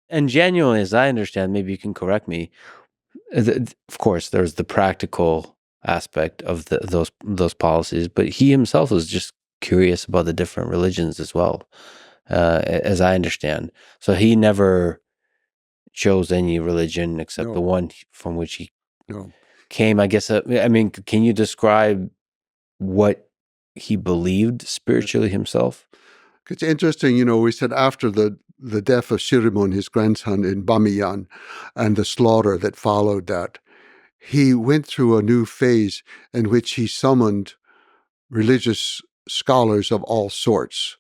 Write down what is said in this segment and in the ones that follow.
And genuinely, as I understand, maybe you can correct me. Of course, there's the practical aspect of those policies, but he himself was just curious about the different religions as well, as I understand. So he never chose any religion except the No, one from which he no. came. I guess. I mean, can you describe what he believed spiritually himself? It's interesting, we said after the death of Shirimun, his grandson, in Bamiyan, and the slaughter that followed that, he went through a new phase in which he summoned religious scholars of all sorts.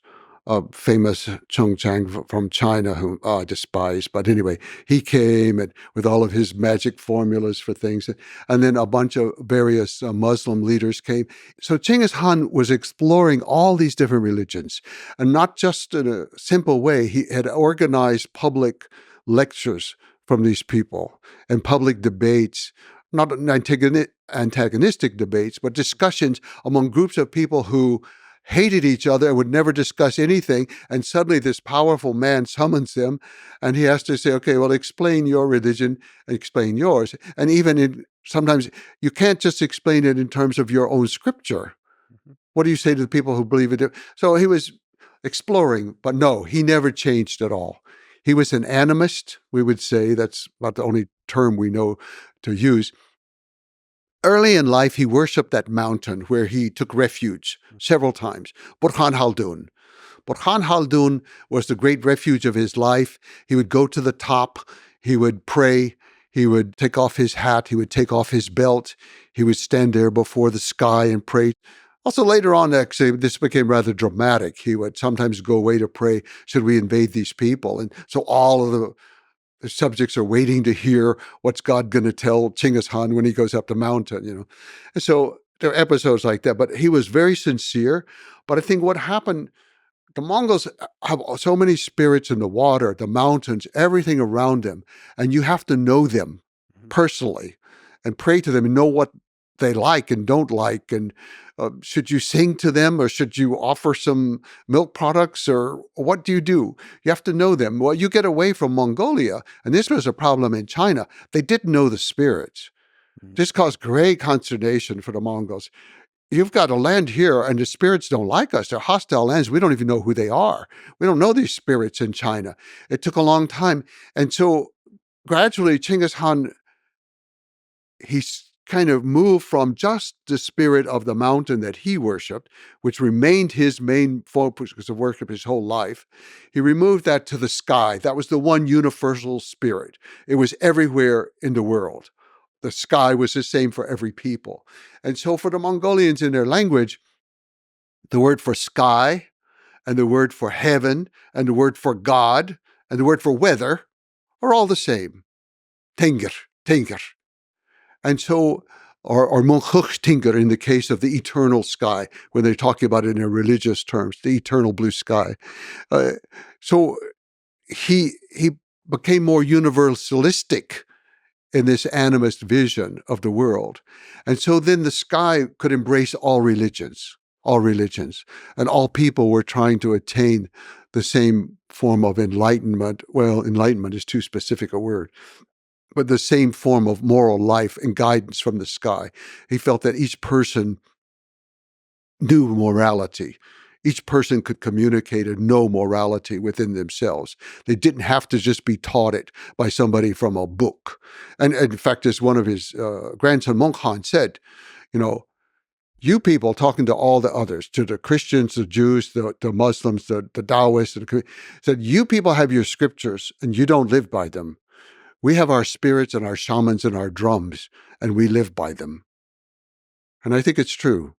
Famous Cheng Chang from China, whom I despise, but anyway, he came and with all of his magic formulas for things, and then a bunch of various Muslim leaders came. So Genghis Khan was exploring all these different religions, and not just in a simple way. He had organized public lectures from these people and public debates, not antagonistic debates, but discussions among groups of people who hated each other and would never discuss anything. And suddenly this powerful man summons them and he has to say, okay, well, explain your religion and explain yours. And even sometimes you can't just explain it in terms of your own scripture. What do you say to the people who believe it? So he was exploring, but no, he never changed at all. He was an animist, we would say. That's about the only term we know to use. Early in life, he worshipped that mountain where he took refuge several times, Burhan Khaldun. Burhan Khaldun was the great refuge of his life. He would go to the top, he would pray, he would take off his hat, he would take off his belt, he would stand there before the sky and pray. Also, later on, actually, this became rather dramatic. He would sometimes go away to pray, should we invade these people? And so all of the subjects are waiting to hear what's God going to tell Genghis Khan when he goes up the mountain, And so there are episodes like that, but he was very sincere. But I think what happened, the Mongols have so many spirits in the water, the mountains, everything around them, and you have to know them personally and pray to them and know what they like and don't like. And should you sing to them or should you offer some milk products or what do? You have to know them. Well, you get away from Mongolia, and this was a problem in China. They didn't know the spirits. This caused great consternation for the Mongols. You've got a land here and the spirits don't like us. They're hostile lands. We don't even know who they are. We don't know these spirits in China. It took a long time. And so gradually Genghis Khan, he's kind of moved from just the spirit of the mountain that he worshipped, which remained his main focus of worship his whole life. He removed that to the sky. That was the one universal spirit. It was everywhere in the world. The sky was the same for every people. And so for the Mongolians in their language, the word for sky and the word for heaven and the word for God and the word for weather are all the same. Tengir, Tengir. And so, or Monchuchtinger in the case of the eternal sky, when they're talking about it in religious terms, the eternal blue sky. So he became more universalistic in this animist vision of the world. And so then the sky could embrace all religions, and all people were trying to attain the same form of enlightenment. Well, enlightenment is too specific a word, but the same form of moral life and guidance from the sky. He felt that each person knew morality. Each person could communicate and know morality within themselves. They didn't have to just be taught it by somebody from a book. And in fact, as one of his grandson, Monghan, said, you people talking to all the others, to the Christians, the Jews, the Muslims, the Taoists, said, you people have your scriptures and you don't live by them. We have our spirits and our shamans and our drums, and we live by them. And I think it's true.